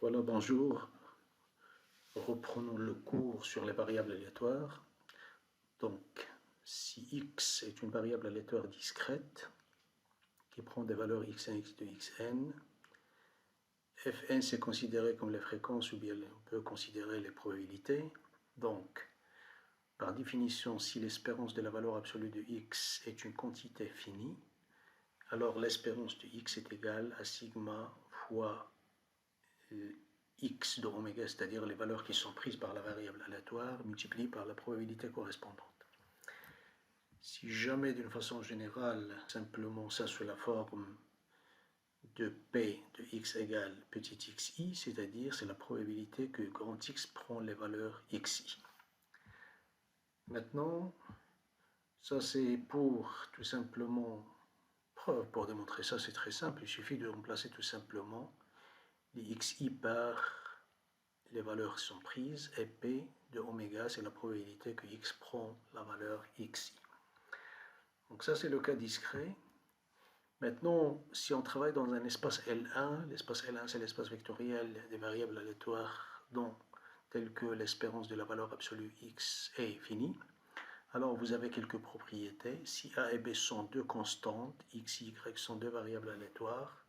Voilà, bonjour. Reprenons le cours sur les variables aléatoires. Donc, si x est une variable aléatoire discrète qui prend des valeurs xn, x2, xn, fn c'est considéré comme les fréquences ou bien on peut considérer les probabilités. Donc, par définition, si l'espérance de la valeur absolue de x est une quantité finie, alors l'espérance de x est égale à sigma fois x de oméga, c'est-à-dire les valeurs qui sont prises par la variable aléatoire multipliées par la probabilité correspondante. Si jamais d'une façon générale, simplement ça sous la forme de P de x égale petit xi, c'est-à-dire c'est la probabilité que grand X prend les valeurs xi. Maintenant, ça c'est pour tout simplement preuve. Pour démontrer ça, c'est très simple, il suffit de remplacer tout simplement les xi par les valeurs qui sont prises, et P de oméga, c'est la probabilité que x prend la valeur xi. Donc ça, c'est le cas discret. Maintenant, si on travaille dans un espace L1, l'espace L1, c'est l'espace vectoriel des variables aléatoires telles que l'espérance de la valeur absolue x est finie. Alors, vous avez quelques propriétés. Si a et b sont deux constantes, x et y sont deux variables aléatoires,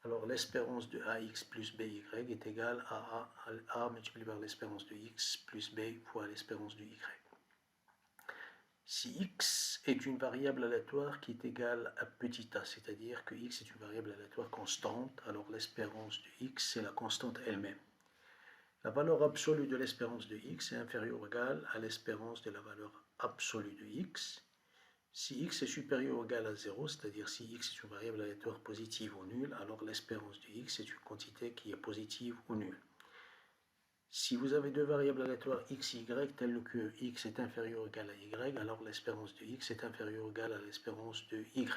alors l'espérance de ax plus by est égale à a multiplié par l'espérance de x plus b fois l'espérance de y. Si x est une variable aléatoire qui est égale à petit a, c'est-à-dire que x est une variable aléatoire constante, alors l'espérance de x c'est la constante elle-même. La valeur absolue de l'espérance de x est inférieure ou égale à l'espérance de la valeur absolue de x. Si x est supérieur ou égal à 0, c'est-à-dire si x est une variable aléatoire positive ou nulle, alors l'espérance de x est une quantité qui est positive ou nulle. Si vous avez deux variables aléatoires x et y, telles que x est inférieur ou égal à y, alors l'espérance de x est inférieure ou égale à l'espérance de y.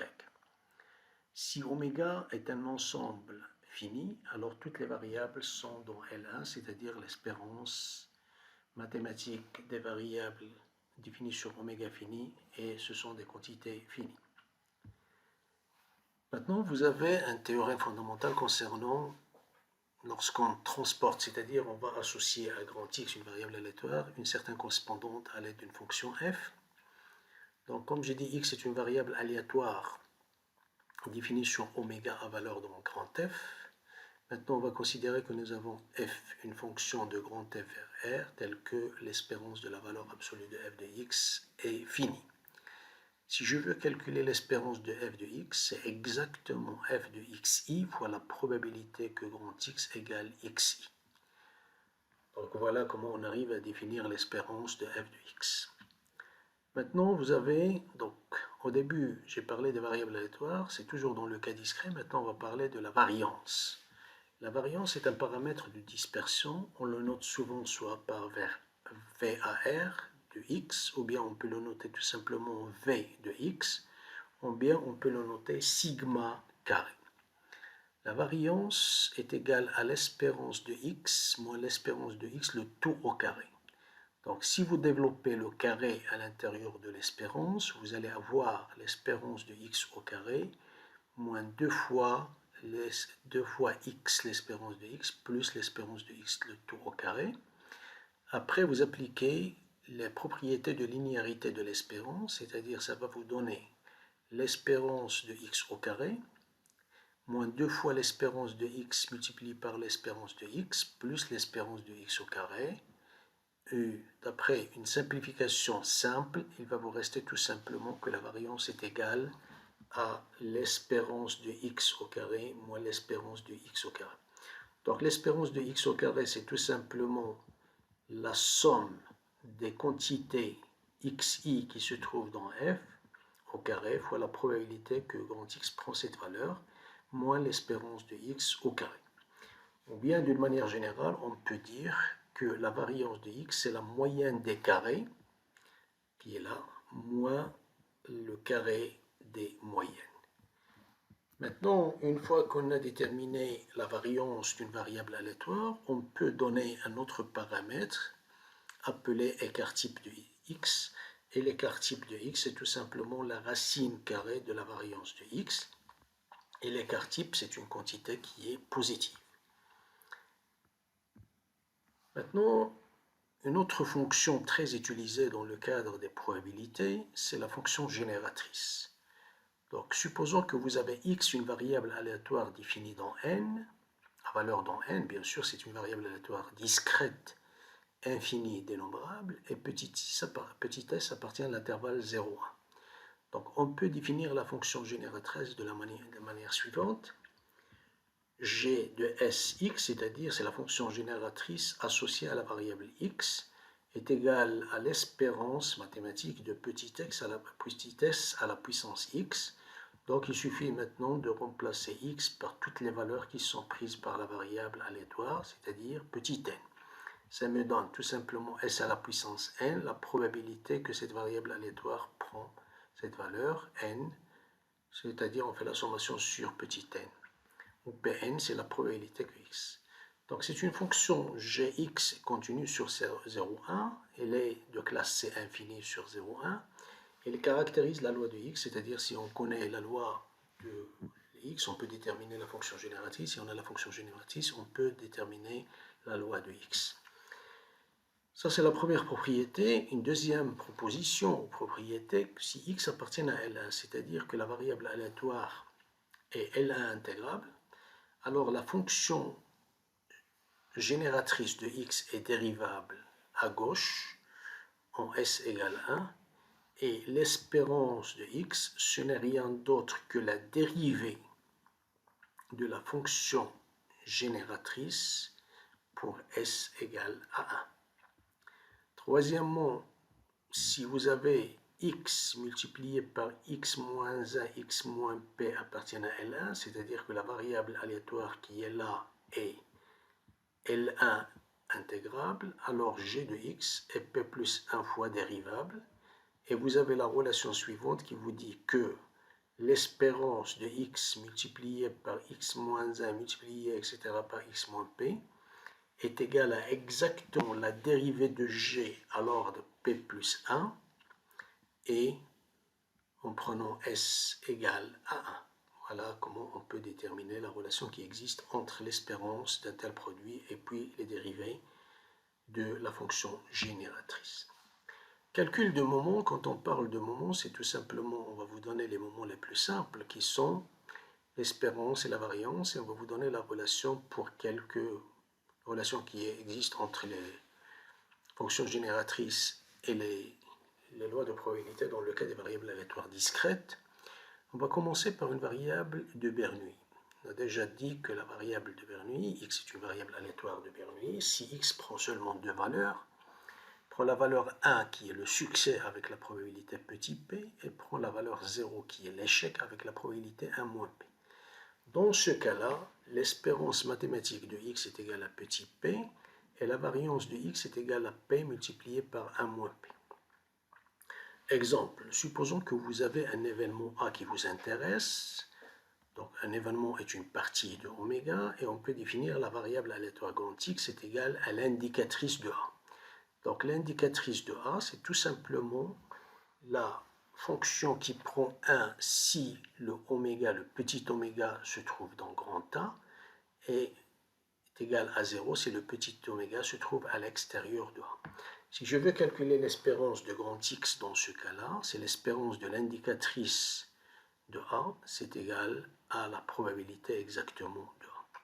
Si oméga est un ensemble fini, alors toutes les variables sont dans L1, c'est-à-dire l'espérance mathématique des variables définies sur oméga fini, et ce sont des quantités finies. Maintenant, vous avez un théorème fondamental concernant lorsqu'on transporte, c'est-à-dire on va associer à grand X, une variable aléatoire, une certaine correspondante à l'aide d'une fonction f. Donc, comme j'ai dit, x est une variable aléatoire définie sur oméga à valeur dans grand F. Maintenant, on va considérer que nous avons f, une fonction de grand F vers R, telle que l'espérance de la valeur absolue de f de x est finie. Si je veux calculer l'espérance de f de x, c'est exactement f de xi fois la probabilité que grand X égale xi. Donc voilà comment on arrive à définir l'espérance de f de x. Maintenant, vous avez, donc au début, j'ai parlé des variables aléatoires, c'est toujours dans le cas discret. Maintenant, on va parler de la variance. La variance est un paramètre de dispersion. On le note souvent soit par VAR de x, ou bien on peut le noter tout simplement V de x, ou bien on peut le noter sigma carré. La variance est égale à l'espérance de x moins l'espérance de x, le tout au carré. Donc si vous développez le carré à l'intérieur de l'espérance, vous allez avoir l'espérance de x au carré moins 2 fois x, l'espérance de x, plus l'espérance de x, le tout au carré. Après, vous appliquez les propriétés de linéarité de l'espérance, c'est-à-dire ça va vous donner l'espérance de x au carré, moins 2 fois l'espérance de x multiplié par l'espérance de x, plus l'espérance de x au carré. D'après une simplification simple, il va vous rester tout simplement que la variance est égale à l'espérance de x au carré moins l'espérance de x au carré. Donc l'espérance de x au carré, c'est tout simplement la somme des quantités xi qui se trouvent dans f au carré fois la probabilité que grand X prend cette valeur moins l'espérance de x au carré. Ou bien d'une manière générale, on peut dire que la variance de x, c'est la moyenne des carrés, qui est là, moins le carré des moyennes. Maintenant, une fois qu'on a déterminé la variance d'une variable aléatoire, on peut donner un autre paramètre appelé écart type de x. Et l'écart type de x, c'est tout simplement la racine carrée de la variance de x. Et l'écart type, c'est une quantité qui est positive. Maintenant, une autre fonction très utilisée dans le cadre des probabilités, c'est la fonction génératrice. Donc, supposons que vous avez x, une variable aléatoire définie dans n, à valeur dans n, bien sûr, c'est une variable aléatoire discrète, infinie, dénombrable, et petit s appartient à l'intervalle 0,1. Donc, on peut définir la fonction génératrice de la manière suivante. G de Sx, c'est-à-dire c'est la fonction génératrice associée à la variable x, est égale à l'espérance mathématique de petit s à la puissance x. Donc il suffit maintenant de remplacer x par toutes les valeurs qui sont prises par la variable aléatoire, c'est-à-dire petit n. Ça me donne tout simplement s à la puissance n, la probabilité que cette variable aléatoire prend cette valeur n, c'est-à-dire on fait la sommation sur petit n. Ou Pn, c'est la probabilité que x. Donc c'est une fonction gx continue sur 0,1, elle est de classe C infinie sur 0,1, elle caractérise la loi de x, c'est-à-dire si on connaît la loi de x, on peut déterminer la fonction génératrice, si on a la fonction génératrice, on peut déterminer la loi de x. Ça, c'est la première propriété. Une deuxième proposition ou propriété, si x appartient à L1, c'est-à-dire que la variable aléatoire est L1 intégrable, alors la fonction génératrice de x est dérivable à gauche en s égale 1 et l'espérance de x, ce n'est rien d'autre que la dérivée de la fonction génératrice pour s égale à 1. Troisièmement, si vous avez x multiplié par x moins 1, x moins p appartient à L1, c'est-à-dire que la variable aléatoire qui est là est L1 intégrable, alors g de x est p plus 1 fois dérivable, et vous avez la relation suivante qui vous dit que l'espérance de x multiplié par x moins 1 multiplié, etc. par x moins p est égale à exactement la dérivée de g à l'ordre p plus 1, et en prenant s égale à 1. Voilà comment on peut déterminer la relation qui existe entre l'espérance d'un tel produit et puis les dérivés de la fonction génératrice. Calcul de moments, quand on parle de moments, c'est tout simplement, on va vous donner les moments les plus simples qui sont l'espérance et la variance, et on va vous donner la relation pour quelques relations qui existent entre les fonctions génératrices et les lois de probabilité dans le cas des variables aléatoires discrètes. On va commencer par une variable de Bernoulli. On a déjà dit que la variable de Bernoulli, x est une variable aléatoire de Bernoulli. Si x prend seulement deux valeurs, prend la valeur 1 qui est le succès avec la probabilité petit p, et prend la valeur 0 qui est l'échec avec la probabilité 1 moins p. Dans ce cas-là, l'espérance mathématique de x est égale à petit p, et la variance de x est égale à p multiplié par 1 moins p. Exemple, supposons que vous avez un événement A qui vous intéresse. Donc un événement est une partie de oméga, et on peut définir la variable aléatoire grand X est égale à l'indicatrice de A. Donc l'indicatrice de A, c'est tout simplement la fonction qui prend 1 si le oméga, le petit oméga, se trouve dans grand A, et est égal à 0 si le petit oméga se trouve à l'extérieur de A. Si je veux calculer l'espérance de grand X dans ce cas-là, c'est l'espérance de l'indicatrice de A, c'est égal à la probabilité exactement de A.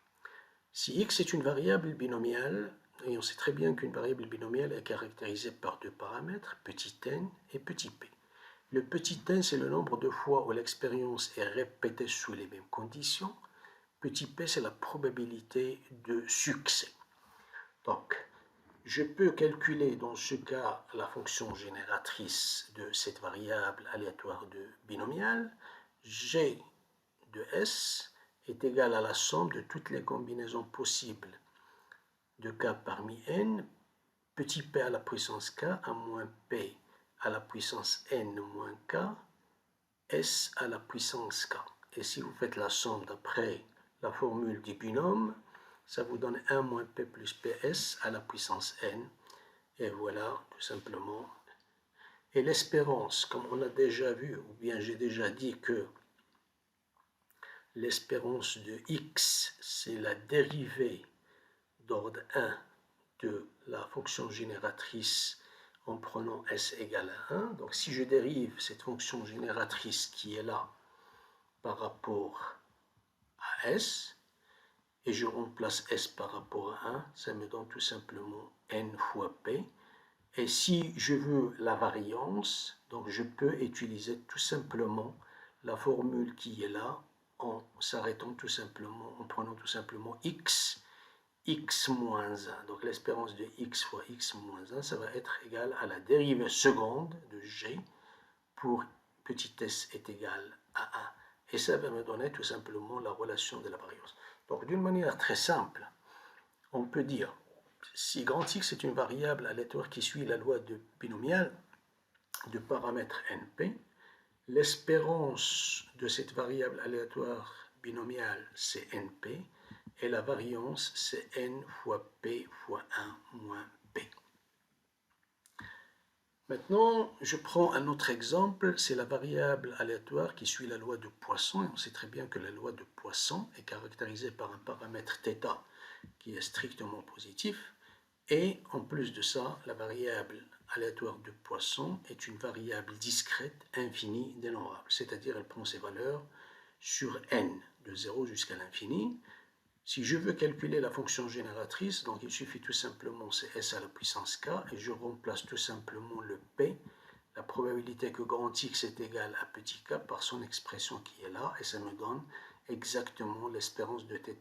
Si X est une variable binomiale, et on sait très bien qu'une variable binomiale est caractérisée par deux paramètres, petit n et petit p. Le petit n, c'est le nombre de fois où l'expérience est répétée sous les mêmes conditions. Petit p, c'est la probabilité de succès. Donc, je peux calculer dans ce cas la fonction génératrice de cette variable aléatoire de binomiale. G de S est égal à la somme de toutes les combinaisons possibles de k parmi n, petit p à la puissance k, à moins p à la puissance n moins k, s à la puissance k. Et si vous faites la somme d'après la formule du binôme, ça vous donne 1 moins p plus ps à la puissance n. Et voilà, tout simplement. Et l'espérance, comme on a déjà vu, ou bien j'ai déjà dit que l'espérance de x, c'est la dérivée d'ordre 1 de la fonction génératrice en prenant s égale à 1. Donc si je dérive cette fonction génératrice qui est là par rapport à s, et je remplace s par rapport à 1, ça me donne tout simplement n fois p. Et si je veux la variance, donc je peux utiliser tout simplement la formule qui est là en s'arrêtant tout simplement, en prenant tout simplement x moins 1. Donc l'espérance de x fois x moins 1, ça va être égal à la dérivée seconde de g pour petit s est égal à 1. Et ça va me donner tout simplement la relation de la variance. Donc d'une manière très simple, on peut dire, si grand X est une variable aléatoire qui suit la loi de binomial de paramètre np, l'espérance de cette variable aléatoire binomiale c'est np, et la variance c'est n fois p fois 1 moins p. Maintenant, je prends un autre exemple, c'est la variable aléatoire qui suit la loi de Poisson, et on sait très bien que la loi de Poisson est caractérisée par un paramètre θ qui est strictement positif, et en plus de ça, la variable aléatoire de Poisson est une variable discrète infinie dénombrable, c'est-à-dire elle prend ses valeurs sur n, de 0 jusqu'à l'infini. Si je veux calculer la fonction génératrice, donc il suffit tout simplement, c'est s à la puissance k, et je remplace tout simplement le p, la probabilité que grand X est égal à petit k, par son expression qui est là, et ça me donne exactement l'espérance de θ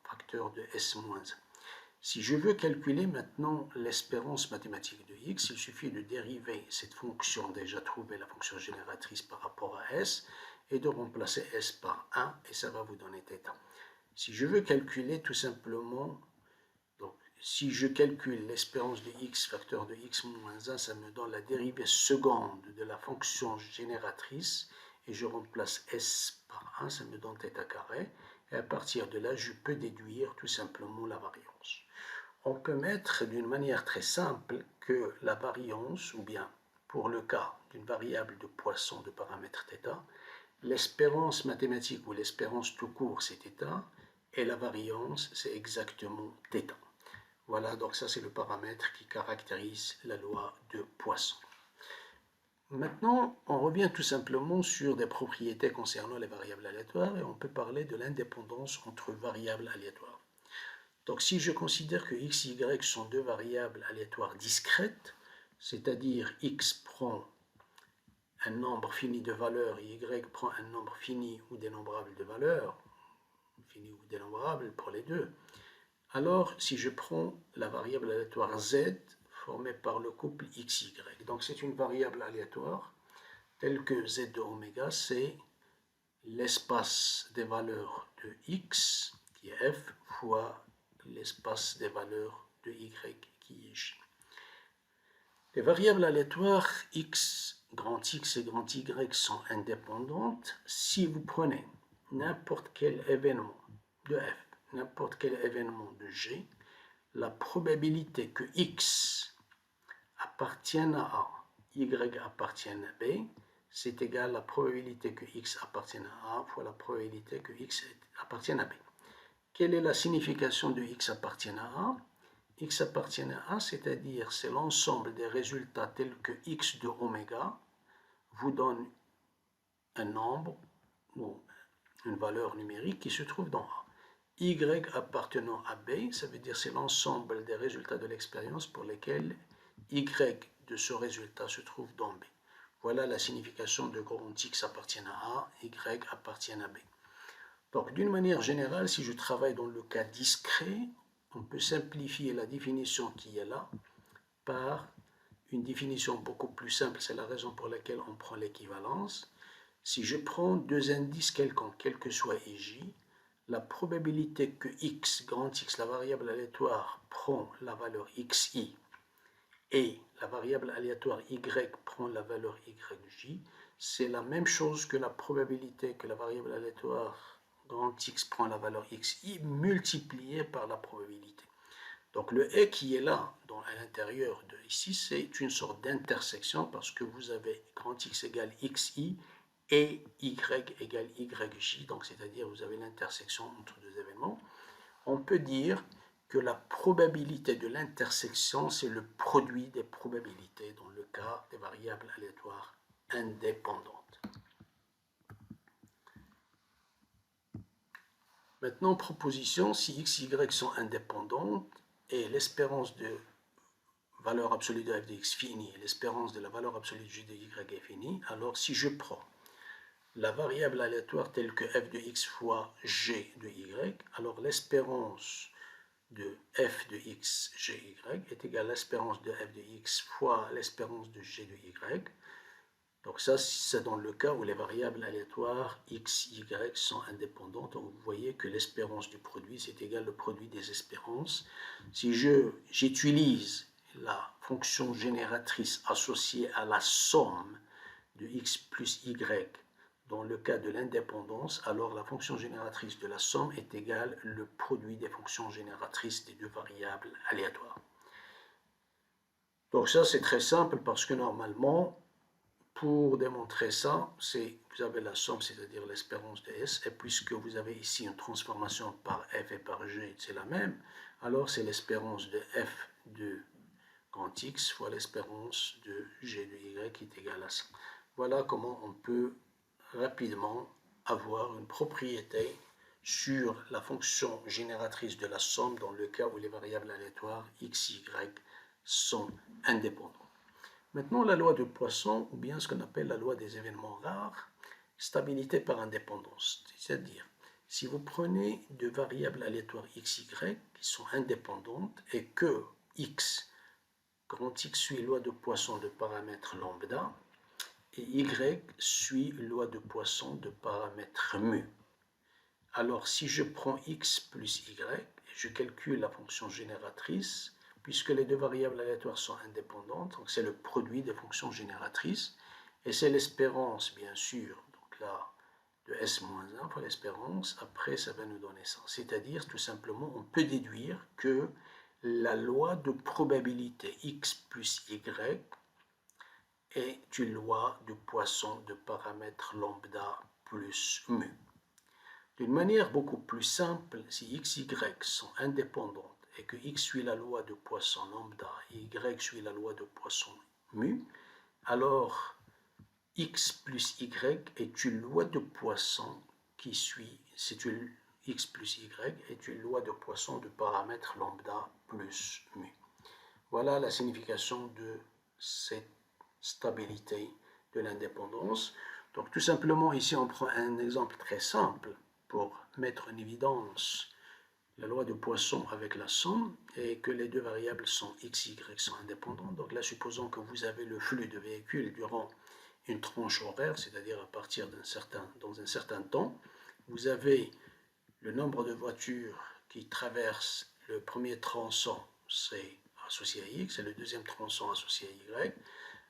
facteur de s-1. Si je veux calculer maintenant l'espérance mathématique de x, il suffit de dériver cette fonction déjà trouvée, la fonction génératrice par rapport à s, et de remplacer s par 1, et ça va vous donner θ. Si je veux calculer tout simplement, donc si je calcule l'espérance de x facteur de x moins 1, ça me donne la dérivée seconde de la fonction génératrice, et je remplace s par 1, ça me donne θ carré, et à partir de là, je peux déduire tout simplement la variance. On peut mettre d'une manière très simple que la variance, ou bien pour le cas d'une variable de Poisson de paramètre θ, l'espérance mathématique ou l'espérance tout court c'est θ, et la variance c'est exactement θ. Voilà, donc ça c'est le paramètre qui caractérise la loi de Poisson. Maintenant, on revient tout simplement sur des propriétés concernant les variables aléatoires, et on peut parler de l'indépendance entre variables aléatoires. Donc si je considère que x et y sont deux variables aléatoires discrètes, c'est-à-dire x prend un nombre fini de valeurs et y prend un nombre fini ou dénombrable de valeurs, fini ou dénombrable pour les deux, alors si je prends la variable aléatoire z formée par le couple xy, donc c'est une variable aléatoire telle que z de oméga, c'est l'espace des valeurs de x, qui est f, fois l'espace des valeurs de y, qui est j. Les variables aléatoires x, grand X et grand Y sont indépendantes si vous prenez n'importe quel événement de f, n'importe quel événement de g, la probabilité que x appartienne à A, y appartienne à B, c'est égal à la probabilité que x appartienne à A fois la probabilité que x appartienne à B. Quelle est la signification de x appartient à A? X appartient à A, c'est-à-dire c'est l'ensemble des résultats tels que x de oméga vous donne un nombre ou une valeur numérique qui se trouve dans A. Y appartenant à B, ça veut dire c'est l'ensemble des résultats de l'expérience pour lesquels Y de ce résultat se trouve dans B. Voilà la signification de grand X appartient à A, Y appartient à B. Donc d'une manière générale, si je travaille dans le cas discret, on peut simplifier la définition qui est là par une définition beaucoup plus simple, c'est la raison pour laquelle on prend l'équivalence. Si je prends deux indices quelconques, quel que soit ij, la probabilité que x, grand X, la variable aléatoire, prend la valeur xi et la variable aléatoire y prend la valeur yj, c'est la même chose que la probabilité que la variable aléatoire grand X prend la valeur xi multipliée par la probabilité. Donc le et qui est là, à l'intérieur de ici, c'est une sorte d'intersection parce que vous avez grand X égale xi et y égale yj, donc c'est-à-dire vous avez l'intersection entre deux événements. On peut dire que la probabilité de l'intersection, c'est le produit des probabilités dans le cas des variables aléatoires indépendantes. Maintenant, proposition, si x et y sont indépendantes et l'espérance de valeur absolue de f de x finie et l'espérance de la valeur absolue de g de y est finie, alors si je prends la variable aléatoire telle que f de x fois g de y, alors l'espérance de f de x gy est égale à l'espérance de f de x fois l'espérance de g de y. Donc ça, c'est dans le cas où les variables aléatoires x, y sont indépendantes. Donc vous voyez que l'espérance du produit, c'est égal au produit des espérances. Si j'utilise la fonction génératrice associée à la somme de x plus y dans le cas de l'indépendance, alors la fonction génératrice de la somme est égale au produit des fonctions génératrices des deux variables aléatoires. Donc ça, c'est très simple parce que normalement, pour démontrer ça, vous avez la somme, c'est-à-dire l'espérance de S, et puisque vous avez ici une transformation par f et par g, c'est la même, alors c'est l'espérance de f de grand X fois l'espérance de g de y qui est égale à ça. Voilà comment on peut rapidement avoir une propriété sur la fonction génératrice de la somme dans le cas où les variables aléatoires x, y sont indépendantes. Maintenant, la loi de Poisson, ou bien ce qu'on appelle la loi des événements rares, stabilité par indépendance. C'est-à-dire, si vous prenez deux variables aléatoires x, y qui sont indépendantes et que x, grand X suit loi de Poisson de paramètre lambda et y suit loi de Poisson de paramètre mu. Alors, si je prends x plus y et je calcule la fonction génératrice, puisque les deux variables aléatoires sont indépendantes, donc c'est le produit des fonctions génératrices, et c'est l'espérance, bien sûr, donc là, de S-1 pour l'espérance, après ça va nous donner ça. C'est-à-dire, tout simplement, on peut déduire que la loi de probabilité x plus y est une loi de Poisson de paramètre lambda plus mu. D'une manière beaucoup plus simple, si x et y sont indépendantes et que x suit la loi de Poisson lambda et y suit la loi de Poisson mu, alors x plus y est une loi de Poisson qui suit, x plus y est une loi de Poisson de paramètre lambda plus mu. Voilà la signification de cette stabilité de l'indépendance. Donc tout simplement ici on prend un exemple très simple pour mettre en évidence la loi de Poisson avec la somme et que les deux variables sont x et y sont indépendantes. Donc là, supposons que vous avez le flux de véhicules durant une tranche horaire, c'est-à-dire à partir dans un certain temps. Vous avez le nombre de voitures qui traversent le premier tronçon, c'est associé à x, et le deuxième tronçon associé à y.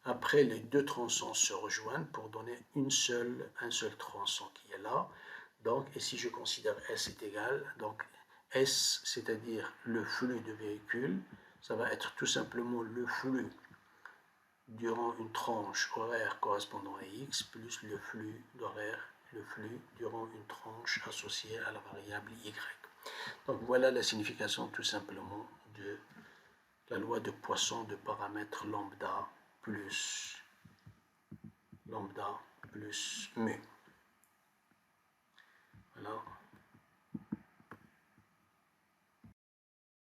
Après, les deux tronçons se rejoignent pour donner un seul tronçon qui est là. Donc, et si je considère S est égal, donc S, c'est-à-dire le flux de véhicules, ça va être tout simplement le flux durant une tranche horaire correspondant à X, plus le flux durant une tranche associée à la variable Y. Donc voilà la signification tout simplement de la loi de Poisson de paramètre lambda plus mu. Voilà.